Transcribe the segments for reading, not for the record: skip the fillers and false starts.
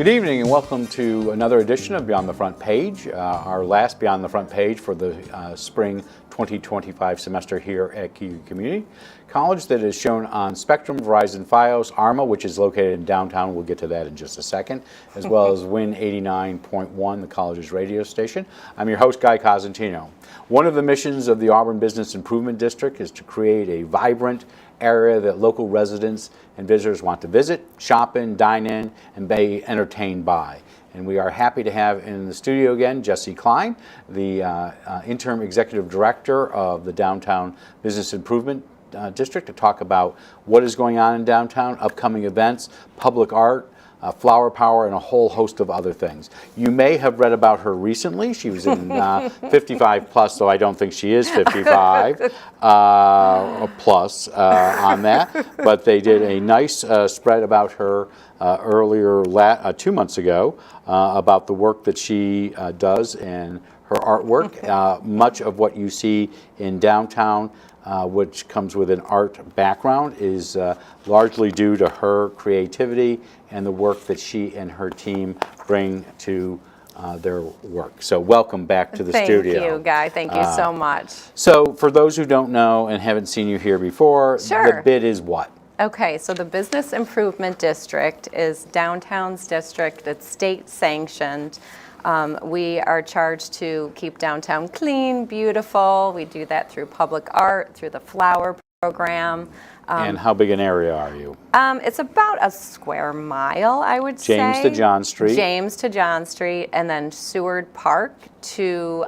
Good evening and welcome to another edition of Beyond the Front Page, our last Beyond the Front Page for the spring 2025 semester here at KU Community College that is shown on Spectrum, Verizon, Fios, Arma, which is located in downtown. We'll get to that in just a second, as well as Win 89.1, the college's radio station. I'm your host, Guy Cosentino. One of the missions of the Auburn Business Improvement District is to create a vibrant area that local residents and visitors want to visit, shop in, dine in, and be entertained by. And we are happy to have in the studio again Jesse Kline, the interim executive director of the Downtown Business Improvement District, to talk about what is going on in downtown, upcoming events, public art, flower power, and a whole host of other things. You may have read about her recently. She was in 55 plus, though I don't think she is 55 plus on that. But they did a nice spread about her earlier, 2 months ago, about the work that she does and her artwork. Much of what you see in downtown, which comes with an art background, is largely due to her creativity and the work that she and her team bring to their work. So welcome back to the studio. Thank you, Guy. Thank you so much. So for those who don't know and haven't seen you here before, the bid is what? Okay, so the Business Improvement District is downtown's district. It's state sanctioned. We are charged to keep downtown clean, beautiful. We do that through public art, through the flower program. And how big an area are you? It's about a square mile, I would say. James to John Street. James to John Street, and then Seward Park to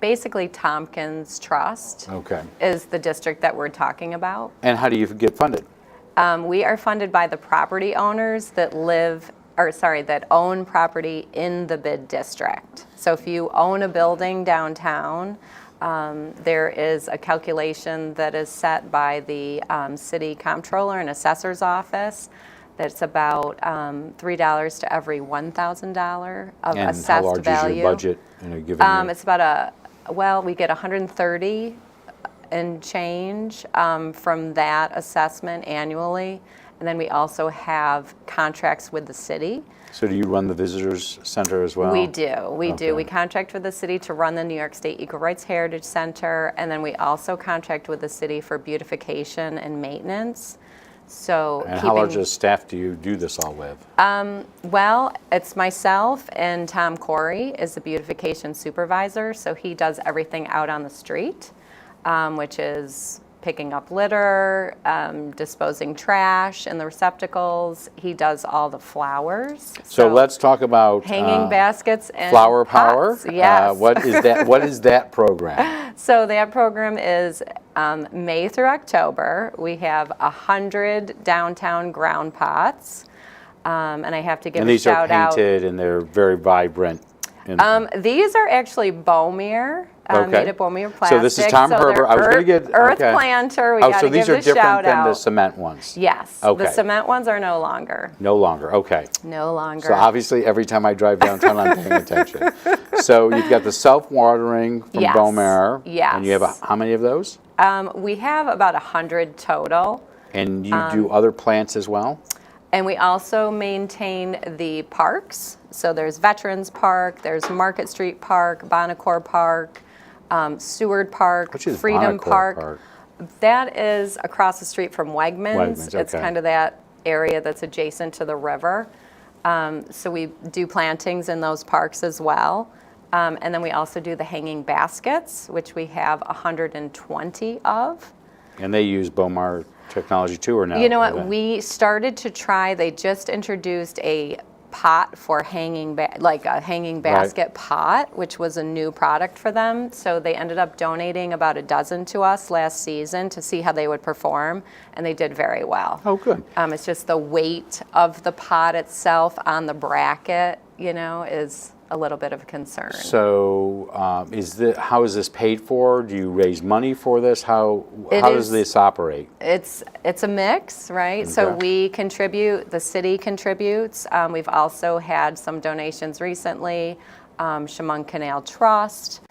basically Tompkins Trust. Okay. Is the district that we're talking about. And how do you get funded? We are funded by the property owners that that own property in the bid district. So if you own a building downtown, there is a calculation that is set by the city comptroller and assessor's office that's about $3 to every $1,000 of and assessed how large value. Is your budget in a given year? It's about we get 130 and change from that assessment annually. And then we also have contracts with the city. So do you run the Visitors Center as well? We do. We do. We contract with the city to run the New York State Equal Rights Heritage Center, and then we also contract with the city for beautification and maintenance. So and how large a staff do you do this all with? Well, it's myself and Tom Corey is the beautification supervisor, so he does everything out on the street, which is picking up litter, disposing trash in the receptacles. He does all the flowers. So let's talk about hanging baskets and flower power. Pots. Yes. What is that? What is that program? So that program is May through October. We have 100 downtown ground pots, and I have to give a shout out. And these are painted and they're very vibrant. These are actually Bomere. Made of Bomere plastic. So this is Tom Herbert. I was going to get Earth Planter. We got to give the shout out. So these are different than the cement ones. Yes. Okay. The cement ones are no longer. No longer. Okay. No longer. So obviously, every time I drive downtown, I'm paying attention. So you've got the self-watering from Bomere. Yes. And you have how many of those? We have about 100 total. And you do other plants as well? And we also maintain the parks. So there's Veterans Park, there's Market Street Park, Bonacor Park, Seward Park, Which is Freedom Bonacor Park. That is across the street from Wegmans. Okay. It's kind of that area that's adjacent to the river. So we do plantings in those parks as well. And then we also do the hanging baskets, which we have 120 of. And they use Bomar technology too, or no? You know what? We started to try. They just introduced a pot for hanging, like a hanging basket pot, which was a new product for them. So they ended up donating about a dozen to us last season to see how they would perform, and they did very well. Oh, good. It's just the weight of the pot itself on the bracket, is a little bit of a concern. So how is this paid for? Do you raise money for this? How does this operate? It's a mix, right? Okay. So we contribute, the city contributes. We've also had some donations recently. Chemung Canal Trust,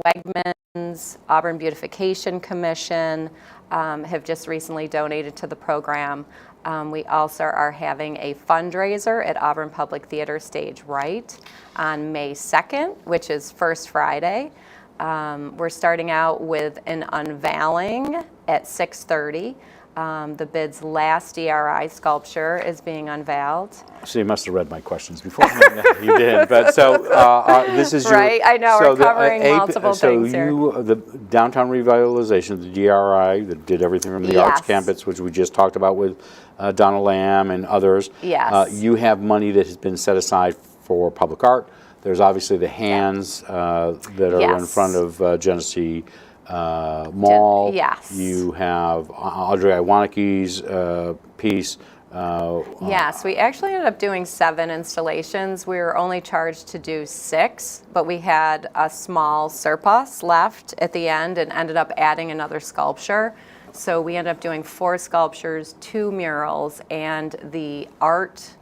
Wegmans, Auburn Beautification Commission have just recently donated to the program. We also are having a fundraiser at Auburn Public Theater Stage Right on May 2nd, which is First Friday. We're starting out with an unveiling at 6:30. The bid's last DRI sculpture is being unveiled. So you must have read my questions before. You did, but so this is your Right, I know, we're covering multiple things here. So the downtown revitalization, the DRI that did everything from the arts Yes. campus, which we just talked about with Donna Lamb and others. Yes. You have money that has been set aside for public art. There's obviously the hands that are in Yes. front of Genesee Mall. Yes. You have Audrey Iwanicki's piece. Yes, we actually ended up doing 7 installations. We were only charged to do 6, but we had a small surplus left at the end and ended up adding another sculpture. So we ended up doing 4 sculptures, 2 murals, and the art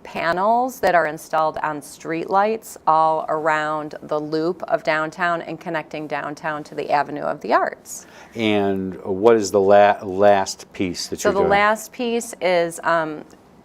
panels that are installed on streetlights all around the loop of downtown and connecting downtown to the Avenue of the Arts. And what is the last piece that So you're the doing? last piece is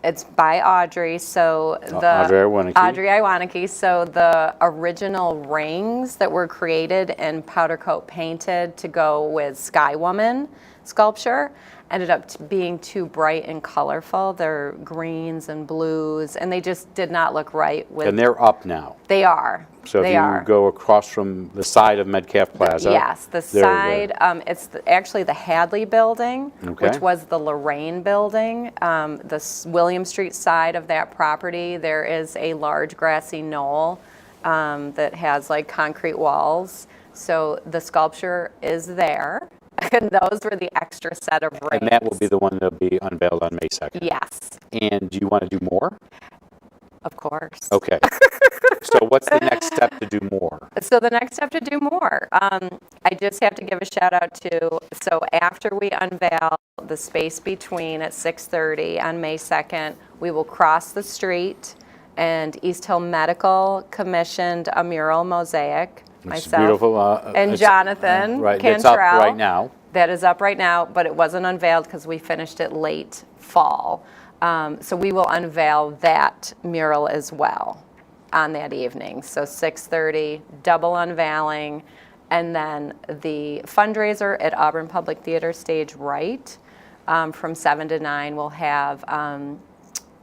it's by Audrey. So Audrey Iwanicki. Audrey Iwanicki. So the original rings that were created and powder coat painted to go with Sky Woman sculpture ended up being too bright and colorful. They're greens and blues, and they just did not look right with. And they're up now. They are. So they if you are. go across from the side of Metcalf Plaza. Yes, the they're side, there. it's actually the Hadley Building, Okay. which was the Lorraine Building. The William Street side of that property, there is a large grassy knoll that has like concrete walls. So the sculpture is there, and those were the extra set of rings. And that will be the one that will be unveiled on May 2nd. Yes, And do you want to do more? of course. Okay. So what's the next step to do more? So the next step to do more, I just have to give a shout out to, so after we unveil the space between at 6:30 on May 2nd, we will cross the street, and East Hill Medical commissioned a mural mosaic. It's beautiful. And Jonathan right, Cantrell. it's up right now. That is up right now, but it wasn't unveiled because we finished it late fall. So we will unveil that mural as well on that evening. So 6:30, double unveiling, and then the fundraiser at Auburn Public Theater Stage Right from 7 to 9. We'll have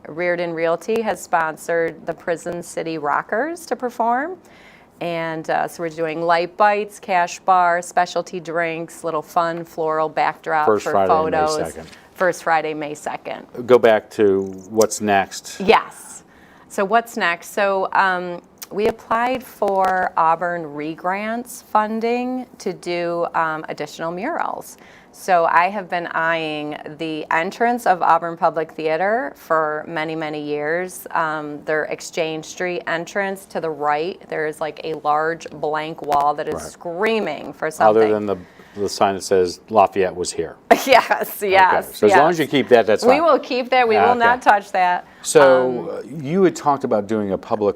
Reardon Realty has sponsored the Prison City Rockers to perform. And so we're doing light bites, cash bar, specialty drinks, little fun floral backdrop First for Friday, photos. May 2nd. First Friday, May 2nd. Go back to what's next. Yes. So what's next? So we applied for Auburn regrants funding to do additional murals. So I have been eyeing the entrance of Auburn Public Theater for many, many years. Their Exchange Street entrance to the right, there is like a large blank wall that is Right. screaming for something. Other than the sign that says Lafayette was here. Yes, yes. Okay. So as long as you keep that, that's fine. We will keep that. We will Okay. not touch that. So you had talked about doing a public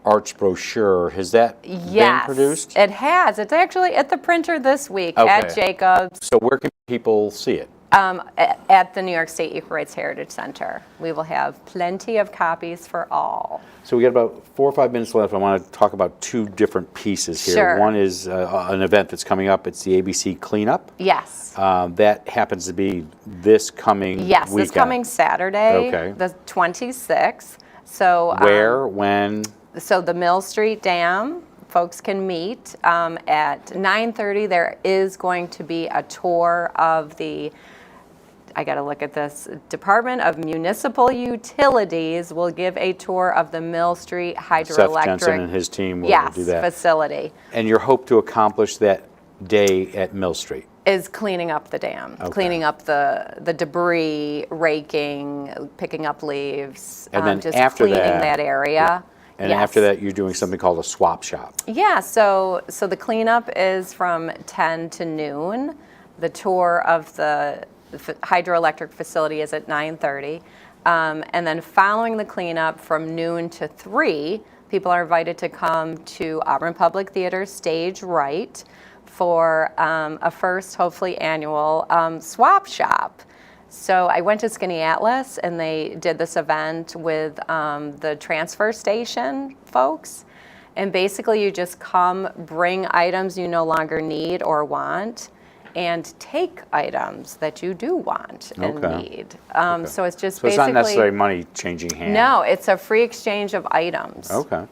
arts brochure. Has that Yes, been produced? it has. It's actually at the printer this week Okay. at Jacobs. So where can people see it? At the New York State Equal Rights Heritage Center. We will have plenty of copies for all. So we got about 4 or 5 minutes left. I want to talk about 2 different pieces here. Sure. One is an event that's coming up. It's the ABC Cleanup. Yes. That happens to be this coming Yes, weekend. this coming Saturday, Okay. the 26th. So Where, when? So the Mill Street Dam, folks can meet at 9:30. There is going to be a tour of the, I got to look at this, Department of Municipal Utilities will give a tour of the Mill Street Seth Jensen hydroelectric and his team will yes, do that. facility. And your hope to accomplish that day at Mill Street? Is cleaning up the dam, Okay. cleaning up the debris, raking, picking up leaves, And then just after cleaning that- that area. And Yes. after that, you're doing something called a swap shop. Yeah, so the cleanup is from 10 to noon. The tour of the hydroelectric facility is at 9:30. And then following the cleanup from noon to 3, people are invited to come to Auburn Public Theater Stage Right for a first, hopefully annual, swap shop. So I went to Skinny Atlas, and they did this event with the transfer station folks. And basically, you just come, bring items you no longer need or want, and take items that you do want and need. So it's just So it's basically... not necessarily money changing hands. No, it's a free exchange of items. Okay.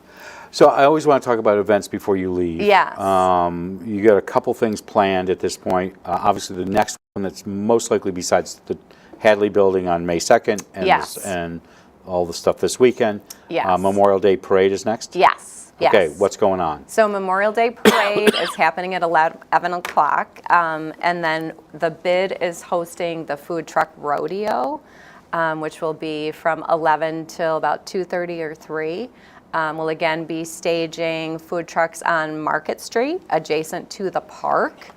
So I always want to talk about events before you leave. Yes. You got a couple things planned at this point. Obviously, the next one that's most likely besides the Hadley Building on May 2nd and, Yes. and all the stuff this weekend. Yes. Memorial Day Parade is next? Yes. Okay, Yes. what's going on? So Memorial Day Parade is happening at 11 o'clock, and then the BID is hosting the Food Truck Rodeo, which will be from 11 till about 2:30 or 3. We'll again be staging food trucks on Market Street, adjacent to the park.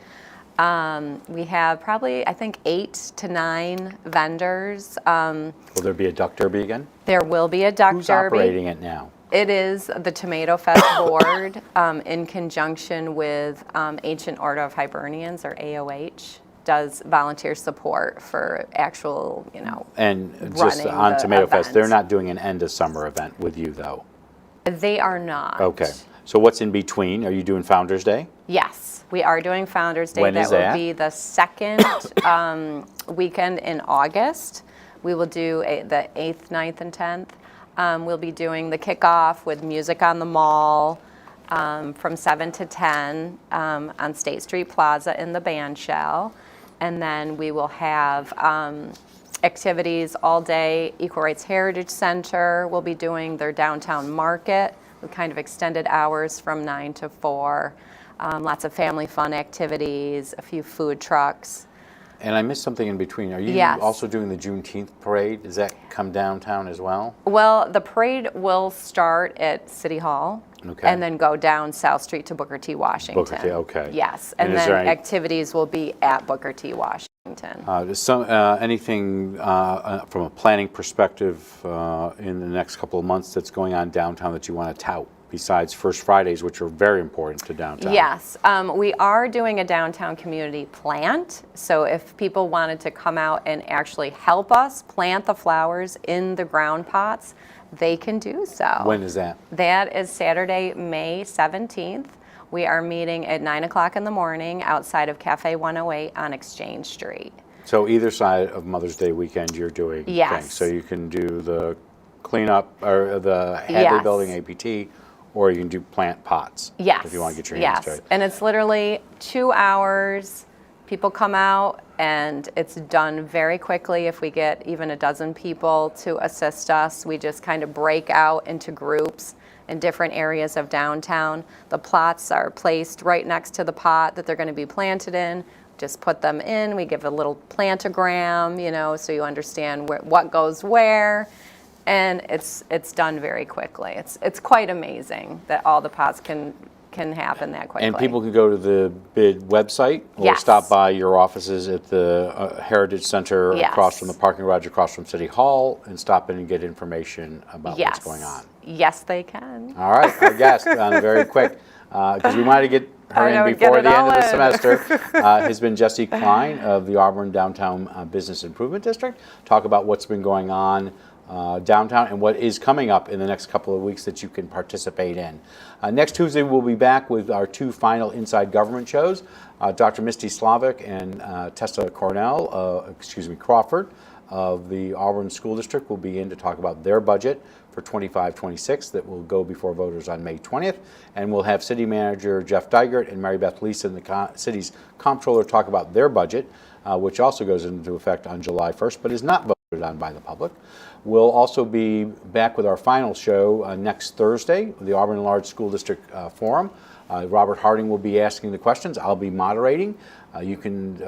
We have probably, I think, 8 to 9 vendors. Will there be a duck derby again? There will be a duck Who's derby. operating it now? It is the Tomato Fest Board in conjunction with Ancient Order of Hibernians, or AOH, does volunteer support for actual, And just running on the Tomato Fest, event. they're not doing an end of summer event with you, though? They are not. Okay. So what's in between? Are you doing Founders Day? Yes, we are doing Founders Day. When is will that? be the second weekend in August. We will do the 8th, 9th, and 10th. We'll be doing the kickoff with music on the mall from 7 to 10 on State Street Plaza in the band shell. And then we will have activities all day. Equal Rights Heritage Center will be doing their downtown market with kind of extended hours from 9 to 4. Lots of family fun activities, a few food trucks. And I missed something in between. Are you Yes. also doing the Juneteenth parade? Does that come downtown as well? Well, the parade will start at City Hall Okay. and then go down South Street to Booker T. Washington. Booker T, okay. Yes, And and is then there any- activities will be at Booker T. Washington. Anything from a planning perspective in the next couple of months that's going on downtown that you want to tout, besides First Fridays, which are very important to downtown? Yes, we are doing a downtown community plant. So if people wanted to come out and actually help us plant the flowers in the ground pots, they can do so. When is that? That is Saturday, May 17th. We are meeting at 9 o'clock in the morning outside of Cafe 108 on Exchange Street. So either side of Mother's Day weekend you're doing Yes. things. So you can do the cleanup or the Hadley Yes. Building APT, or you can do plant pots. Yes. If you want to get your hands Yes. dirty. And it's literally 2 hours. People come out and it's done very quickly. If we get even a dozen people to assist us, we just kind of break out into groups in different areas of downtown. The plots are placed right next to the pot that they're going to be planted in. Just put them in. We give a little plantogram, so you understand what goes where. And it's done very quickly. It's quite amazing that all the pots can happen that quickly. And people can go to the BID website or Yes. stop by your offices at the Heritage Center Yes. across from the parking garage across from City Hall and stop in and get information about what's going on. Yes, they can. All right, our guest, very quick, because we wanted to get her I know, in get before it the end all of the in. semester, has been Jesse Kline of the Auburn Downtown Business Improvement District. Talk about what's been going on downtown and what is coming up in the next couple of weeks that you can participate in. Next Tuesday, we'll be back with our 2 final Inside Government shows. Dr. Misty Slavic and Tessa Crawford of the Auburn School District will be in to talk about their budget for 25-26 that will go before voters on May 20th. And we'll have City Manager Jeff Dygert and Mary Beth Leeson, the city's comptroller, talk about their budget, which also goes into effect on July 1st, but is not voted on by the public. We'll also be back with our final show next Thursday, the Auburn Large School District Forum. Robert Harding will be asking the questions. I'll be moderating. You can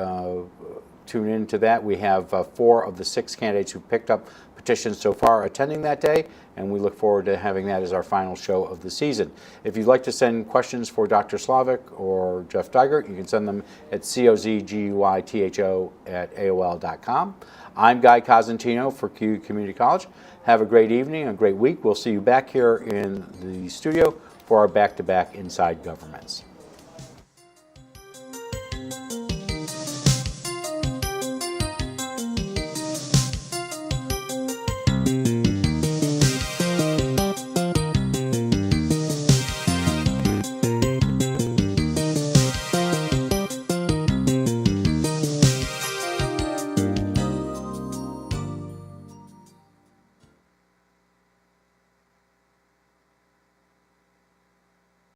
tune into that. We have 4 of the 6 candidates who picked up petitions so far attending that day, and we look forward to having that as our final show of the season. If you'd like to send questions for Dr. Slavic or Jeff Dygert, you can send them at cozguytho@aol.com. I'm Guy Cosentino for QU Community College. Have a great evening, a great week. We'll see you back here in the studio for our back-to-back Inside Governments.